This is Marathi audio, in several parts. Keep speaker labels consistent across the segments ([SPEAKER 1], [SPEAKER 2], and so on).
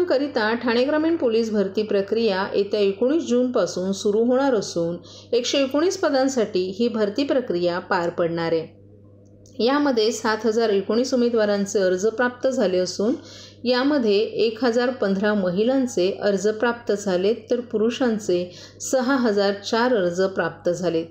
[SPEAKER 1] उमेदवारांकरिता ठाणे ग्रामीण पोलीस भरती प्रक्रिया येत्या 19 जूनपासून सुरू होणार असून 119 पदांसाठी ही भरती प्रक्रिया पार पडणार आहे। यामध्ये 7,019 उमेदवारांचे अर्ज प्राप्त झाले असून यामध्ये 1,015 महिलांचे अर्ज प्राप्त झालेत तर पुरुषांचे 6,004 अर्ज प्राप्त झालेत।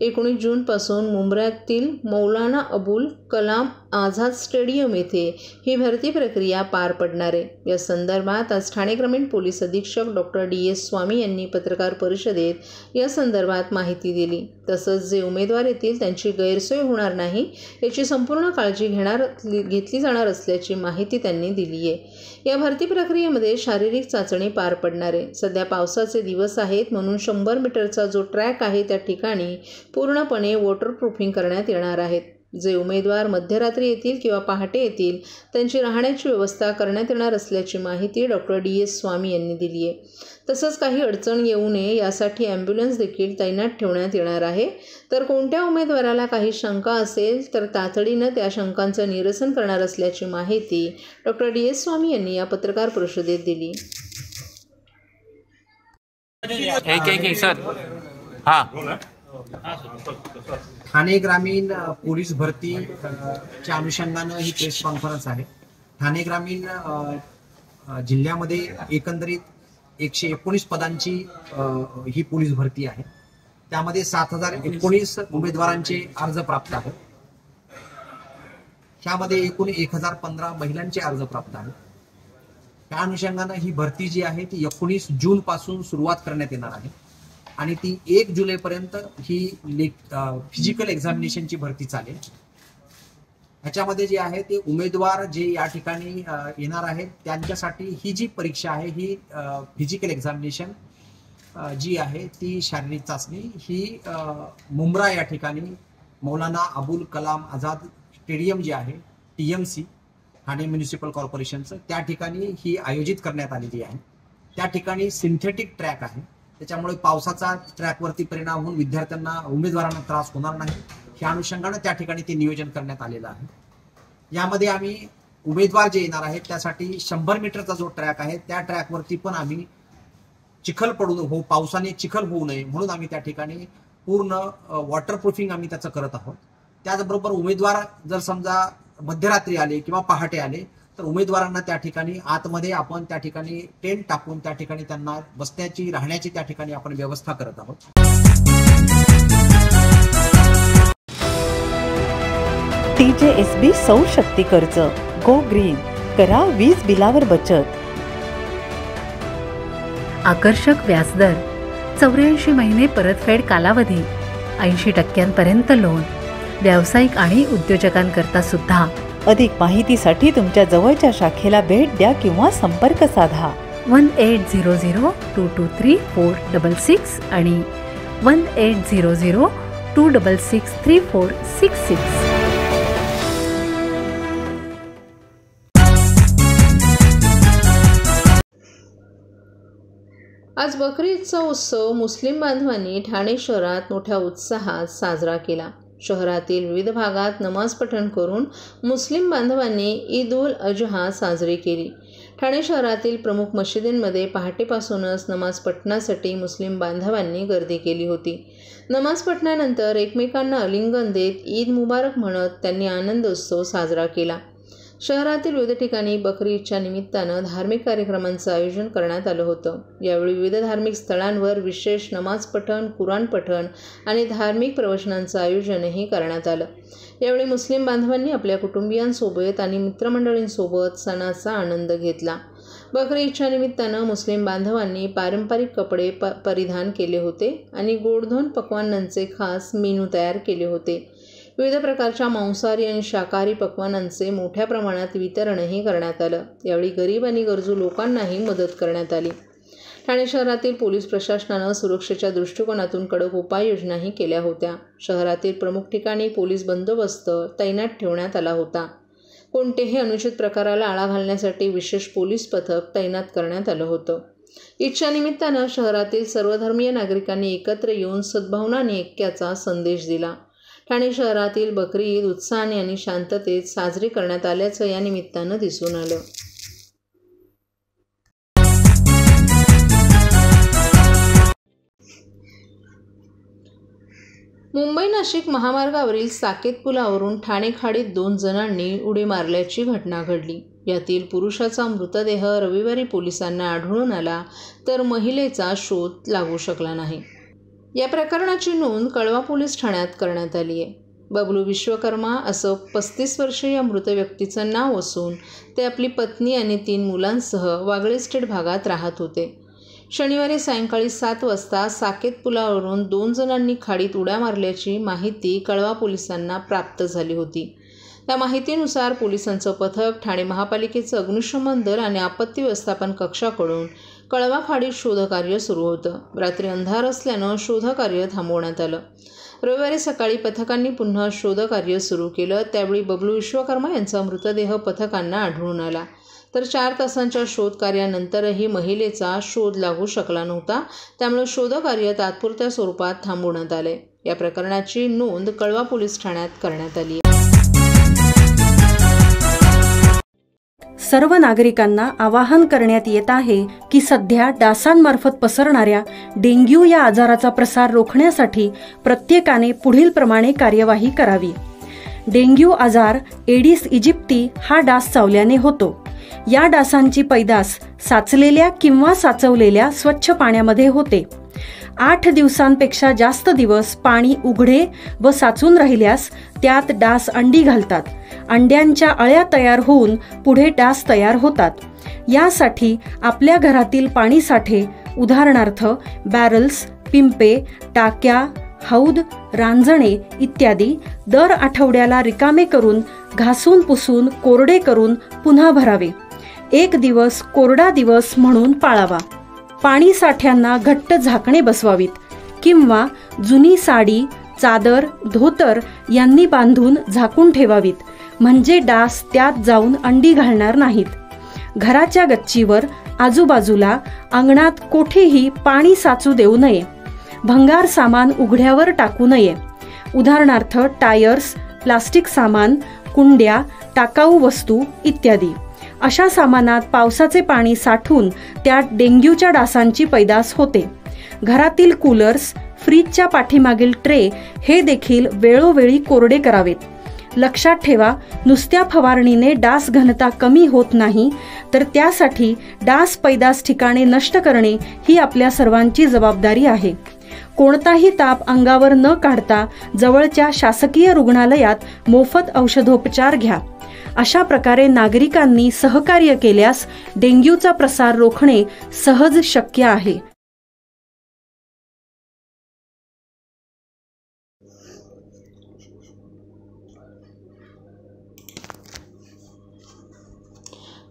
[SPEAKER 1] 19 जूनपासून मुंब्र्यातील मौलाना अबुल कलाम आझाद स्टेडियम येथे ही भरती प्रक्रिया पार पडणार आहे। या संदर्भात आज ठाणे ग्रामीण पोलीस अधीक्षक डॉक्टर DS स्वामी यांनी पत्रकार परिषदेत या संदर्भात माहिती दिली। तसंच जे उमेदवार येतील त्यांची गैरसोय होणार नाही याची संपूर्ण काळजी घेतली जाणार असल्याची माहिती त्यांनी दिली आहे। या भरती प्रक्रियेमध्ये शारीरिक चाचणी पार पडणार आहे। सध्या पावसाचे दिवस आहेत म्हणून 100 मीटरचा जो ट्रॅक आहे त्या ठिकाणी पूर्णपणे वॉटरप्रूफिंग करण्यात येणार आहेत। जे उमेदवार मध्यरात्री येतील किंवा पहाटे येतील त्यांची राहण्याची व्यवस्था करण्यात येणार असल्याची माहिती डॉक्टर DS स्वामी यांनी दिली आहे। तसंच काही अडचण येऊ नये यासाठी ॲम्ब्युलन्स देखील तैनात ठेवण्यात येणार आहे। तर कोणत्या उमेदवाराला काही शंका असेल तर तातडीनं त्या शंकांचं निरसन करणार असल्याची माहिती डॉक्टर DS स्वामी यांनी या पत्रकार परिषदेत दिली।
[SPEAKER 2] ठाणे ग्रामीण पोलीस भरती च्या अनुषंगानं ही प्रेस कॉन्फरन्स आहे। ठाणे ग्रामीण जिल्ह्यामध्ये एकंदरीत 119 पदांची ही पोलीस भरती आहे। त्यामध्ये 7,019 उमेदवारांचे अर्ज प्राप्त आहेत। त्यामध्ये एकूण 1,015 महिलांचे अर्ज प्राप्त आहेत। त्या अनुषंगानं ही भरती जी आहे ती 19 जून पासून सुरुवात करण्यात येणार आहे आणि ती 1 जुलैपर्यंत ही फिजिकल एक्झामिनेशनची भरती चालेल। ह्याच्यामध्ये जे आहे ते उमेदवार जे या ठिकाणी येणार आहेत त्यांच्यासाठी ही जी परीक्षा आहे ही फिजिकल एक्झामिनेशन जी आहे ती शारीरिक चाचणी ही मुंब्रा या ठिकाणी मौलाना अबुल कलाम आझाद स्टेडियम जे आहे TMC ठाणे म्युनिसिपल कॉर्पोरेशनचं त्या ठिकाणी ही आयोजित करण्यात आलेली आहे। त्या ठिकाणी सिंथेटिक ट्रॅक आहे, त्याच्यामुळे पावसाचा ट्रॅकवरती परिणाम होऊन विद्यार्थ्यांना उमेदवारांना त्रास होणार नाही या अनुषंगाने त्या ठिकाणी ते नियोजन करण्यात आलेलं आहे। यामध्ये आम्ही उमेदवार जे येणार आहेत त्यासाठी 100 मीटरचा जो ट्रॅक आहे त्या ट्रॅकवरती पण आम्ही चिखल पडून पावसाने चिखल होऊ नये म्हणून आम्ही त्या ठिकाणी पूर्ण वॉटरप्रूफिंग आम्ही त्याचं करत आहोत। त्याचबरोबर उमेदवार जर समजा मध्यरात्री आले किंवा पहाटे आले तर उमेदवारांना त्या ठिकाणी आतमध्ये आपण त्या ठिकाणी टेंट टाकून त्या ठिकाणी त्यांना बसण्याची राहण्याची त्या ठिकाणी आपण व्यवस्था करत आहोत।
[SPEAKER 3] TJSB सौर शक्ती कर्ज गो ग्रीन करा वीज बिलावर बचत।
[SPEAKER 4] आकर्षक व्याजदर, 84 महिने परतफेड कालावधी, 80% लोन, व्यावसायिक आणि उद्योजकांकरता सुद्धा।
[SPEAKER 3] अधिक माहितीसाठी तुमच्या जवळच्या शाखेला भेट द्या किंवा संपर्क साधा
[SPEAKER 4] 1800-223-466 आणि 1800-266-3466।
[SPEAKER 1] आज बकरी ईदचा उत्सव मुस्लिम बांधवांनी ठाणे शहरात मोठ्या उत्साहात साजरा केला। शहरातील विविध भागात नमाज पठण करून मुस्लिम बांधवांनी ईद उल अजहा साजरी केली। ठाणे शहरातील प्रमुख मशिदींमध्ये पहाटेपासूनच नमाज पठणासाठी मुस्लिम बांधवांनी गर्दी केली होती। नमाज पठणानंतर एकमेकांना आलिंगन देत ईद मुबारक म्हणत त्यांनी आनंदोत्सव साजरा केला। शहरातील विविध ठिकाणी बकरी ईदच्या निमित्तानं धार्मिक कार्यक्रमांचं आयोजन करण्यात आलं होतं। यावेळी विविध धार्मिक स्थळांवर विशेष नमाज पठण, कुराण पठण आणि धार्मिक प्रवचनांचं आयोजनही करण्यात आलं। यावेळी मुस्लिम बांधवांनी आपल्या कुटुंबियांसोबत आणि मित्रमंडळींसोबत सणाचा आनंद घेतला। बकरी ईदच्या निमित्तानं मुस्लिम बांधवांनी पारंपरिक कपडे परिधान केले होते आणि गोडधोड पक्वान्नांचे खास मेनू तयार केले होते। विविध प्रकारच्या मांसाहारी आणि शाकाहारी पक्वान्नांचे मोठ्या प्रमाणात वितरणही करण्यात आलं। यावेळी गरीब आणि गरजू लोकांनाही मदत करण्यात आली। ठाणे शहरातील पोलीस प्रशासनानं सुरक्षेच्या दृष्टिकोनातून कडक उपाययोजनाही केल्या होत्या। शहरातील प्रमुख ठिकाणी पोलीस बंदोबस्त तैनात ठेवण्यात आला होता। कोणतेही अनुचित प्रकाराला आळा घालण्यासाठी विशेष पोलीस पथक तैनात करण्यात आलं होतं। ईदच्या निमित्तानं शहरातील सर्वधर्मीय नागरिकांनी एकत्र येऊन सद्भावना आणि ऐक्याचा संदेश दिला। ठाणे शहरातील बकरी ईद उत्साहाने आणि शांततेत साजरी करण्यात आल्याचं या निमित्तानं दिसून आलं। मुंबई नाशिक महामार्गावरील साकेत पुलावरून ठाणे खाडीत 2 जणांनी उडी मारल्याची घटना घडली. यातील पुरुषाचा मृतदेह रविवारी पोलिसांना आढळून आला, तर महिलेचा शोध लागू शकला नाही. या प्रकरणाची नोंद कळवा पोलीस ठाण्यात करण्यात आली आहे. बबलू विश्वकर्मा असं 35 वर्षीय या मृत व्यक्तीचं नाव असून ते आपली पत्नी आणि 3 मुलांसह वागळे इस्टेट भागात राहत होते. शनिवारी सायंकाळी 7 वाजता साकेत पुलावरून 2 जणांनी खाडीत उड्या मारल्याची माहिती कळवा पोलिसांना प्राप्त झाली होती. त्या माहितीनुसार पोलिसांचं पथक ठाणे महापालिकेचं अग्निशमन दल आणि आपत्ती व्यवस्थापन कक्षाकडून कळवा खाडीत शोधकार्य सुरू होतं. रात्री अंधार असल्यानं शोधकार्य थांबवण्यात आलं. रविवारी सकाळी पथकांनी पुन्हा शोधकार्य सुरू केलं. त्यावेळी बबलू विश्वकर्मा यांचा मृतदेह पथकांना आढळून आला, तर 4 तासांच्या शोधकार्यानंतरही महिलेचा शोध लागू शकला नव्हता. त्यामुळे शोधकार्य तात्पुरत्या स्वरूपात थांबवण्यात आले. या प्रकरणाची नोंद कळवा पोलीस ठाण्यात करण्यात आली.
[SPEAKER 5] सर्व नागरिकांना आवाहन करण्यात येत आहे की सध्या डासांमार्फत पसरणाऱ्या डेंग्यू या आजाराचा प्रसार रोखण्यासाठी प्रत्येकाने पुढील प्रमाणे कार्यवाही करावी. डेंग्यू आजार एडिस इजिप्ती हा डास चावल्याने होतो. या डासांची पैदास साचलेल्या किंवा साचवलेल्या स्वच्छ पाण्यामध्ये होते. 8 दिवसांपेक्षा जास्त दिवस पाणी उघडे व साचून राहिल्यास त्यात डास अंडी घालतात. अंड्यांच्या अळ्या तयार होऊन पुढे डास तयार होतात. यासाठी आपल्या घरातील पाणी साठे उदाहरणार्थ बॅरल्स, पिंपे, टाक्या, हौद, रांजणे इत्यादी दर आठवड्याला रिकामे करून घासून पुसून कोरडे करून पुन्हा भरावे. 1 दिवस कोरडा दिवस म्हणून पाळावा. पाणी साठ्यांना घट्ट झाकणे बसवावीत किंवा जुनी साडी, चादर, धोतर यांनी बांधून झाकून ठेवावीत, म्हणजे डास त्यात जाऊन अंडी घालणार नाहीत. घराच्या गच्चीवर, आजूबाजूला, अंगणात कोठेही पाणी साचू देऊ नये. भंगार सामान उघड्यावर टाकू नये. उदाहरणार्थ टायर्स, प्लास्टिक सामान, कुंड्या, टाकाऊ वस्तू इत्यादी. अशा सामानात पावसाचे पाणी साठून त्यात डेंग्यूच्या डासांची पैदास होते. घरातील कूलर्स, फ्रीजच्या पाठीमागील ट्रे हे देखील वेळोवेळी कोरडे करावेत. लक्षात ठेवा, नुसत्या फवारणीने डास घनता कमी होत नाही, तर त्यासाठी डास पैदास ठिकाणे नष्ट करणे ही आपल्या सर्वांची जबाबदारी आहे. कोणताही ताप अंगावर न काढता जवळच्या शासकीय रुग्णालयात मोफत औषधोपचार घ्या. अशा प्रकारे नागरिकांनी सहकार्य केल्यास डेंग्यूचा प्रसार रोखणे सहज शक्य आहे.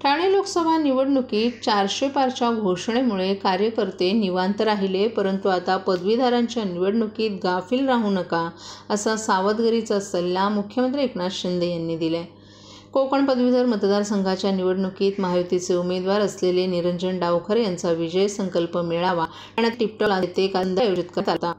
[SPEAKER 1] ठाणे लोकसभा निवडणुकीत 400 पारच्या घोषणेमुळे कार्यकर्ते निवांत राहिले, परंतु आता पदवीधरांच्या निवडणुकीत गाफील राहू नका असा सावधगिरीचा सल्ला मुख्यमंत्री एकनाथ शिंदे यांनी दिलाय. कोकण पदवीधर मतदारसंघाच्या निवडणुकीत महायुतीचे उमेदवार असलेले निरंजन डावखर यांचा विजय संकल्प मेळावा ठाण्यात टिपटॉला येथे आयोजित करण्यात आला.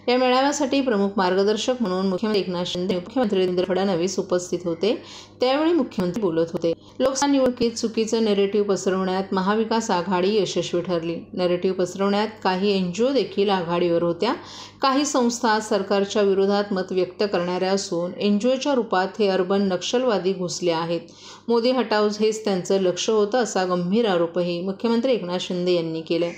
[SPEAKER 1] या मेळाव्यासाठी प्रमुख मार्गदर्शक म्हणून मुख्यमंत्री एकनाथ शिंदे, मुख्यमंत्री देवेंद्र फडणवीस उपस्थित होते. त्यावेळी मुख्यमंत्री बोलत होते. लोकसभा निवडणुकीत चुकीचं नेरेटिव्ह पसरवण्यात महाविकास आघाडी यशस्वी ठरली. नेरेटिव्ह पसरवण्यात काही एनजीओ देखील आघाडीवर होत्या. काही संस्था सरकारच्या विरोधात मत व्यक्त करणाऱ्या असून एनजीओच्या रूपात हे अर्बन नक्षलवादी घुसले आहेत. मोदी हटाव हेच त्यांचं लक्ष होतं असा गंभीर आरोपही मुख्यमंत्री एकनाथ शिंदे यांनी केलाय.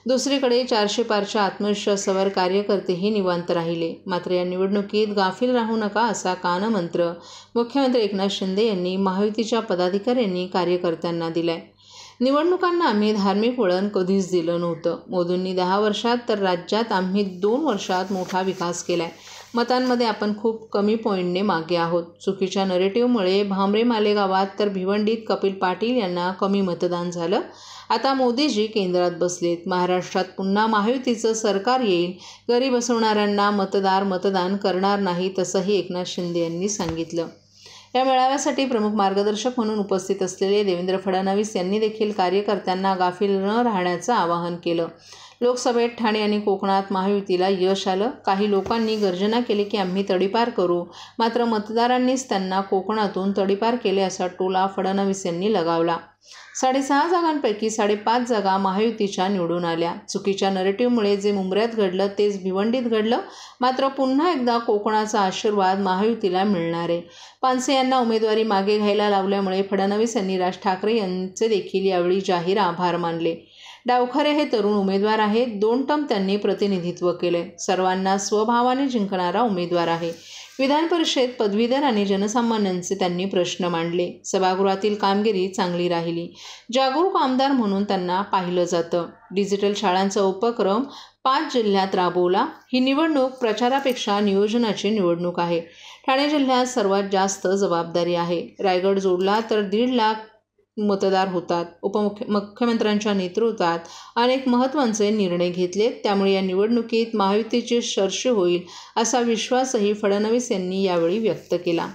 [SPEAKER 1] दुसरीकडे 400 पारच्या आत्मविश्वासावर कार्यकर्तेही निवांत राहिले. मात्र या निवडणुकीत गाफील राहू नका असा कानमंत्र मुख्यमंत्री एकनाथ शिंदे यांनी महायुतीच्या पदाधिकाऱ्यांनी कार्यकर्त्यांना दिलाय. निवडणुकांना आम्ही धार्मिक वळण कधीच दिलं नव्हतं. मोदींनी 10 वर्षात तर राज्यात आम्ही 2 वर्षात मोठा विकास केलाय. मतांमध्ये आपण खूप कमी पॉईंटने मागे आहोत. चुकीच्या नरेटिव्हमुळे भामरे मालेगावात तर भिवंडीत कपिल पाटील यांना कमी मतदान झालं. आता मोदीजी केंद्रात बसलेत. महाराष्ट्रात पुन्हा महायुतीचं सरकार येईल. घरी बसवणाऱ्यांना मतदान करणार नाही, तसंही एकनाथ शिंदे यांनी सांगितलं. या मेळाव्यासाठी प्रमुख मार्गदर्शक म्हणून उपस्थित असलेले देवेंद्र फडणवीस यांनी देखील कार्यकर्त्यांना गाफील न राहण्याचं आवाहन केलं. लोकसभेत ठाणे आणि कोकणात महायुतीला यश आलं. काही लोकांनी गर्जना केली की आम्ही तडीपार करू, मात्र मतदारांनीच त्यांना कोकणातून तडीपार केले असा टोला फडणवीस यांनी लगावला. 6.5 जागांपैकी 5.5 जागा महायुतीच्या निवडून आल्या. चुकीच्या नरेटिव्हमुळे जे मुंबऱ्यात घडलं तेच भिवंडीत घडलं. मात्र पुन्हा एकदा कोकणाचा आशीर्वाद महायुतीला मिळणार आहे. पानसे यांना उमेदवारी मागे घ्यायला लावल्यामुळे फडणवीस यांनी राज ठाकरे यांचे देखील यावेळी जाहीर आभार मानले. डावखरे हे तरुण उमेदवार आहेत. 2 टर्म त्यांनी प्रतिनिधित्व केले. सर्वांना स्वभावाने जिंकणारा उमेदवार आहे. विधान परिषद पदवीधर आणि जनसामान्यांचे त्यांनी प्रश्न मांडले. सभागृहातील कामगिरी चांगली राहिली. जागरूक आमदार म्हणून त्यांना पाहिलं जातं. डिजिटल शाळांचा उपक्रम 5 जिल्ह्यात राबवला. ही निवडणूक प्रचारापेक्षा नियोजनाची निवडणूक आहे. ठाणे जिल्ह्यात सर्वात जास्त जबाबदारी आहे. रायगड जोडला तर 1.5 लाख मतदार होतात. मुख्यमंत्र्यांच्या नेतृत्वात अनेक महत्त्वाचे निर्णय घेतलेत. त्यामुळे या निवडणुकीत महायुतीची सरशी होईल असा विश्वासही फडणवीस यांनी यावेळी व्यक्त केला.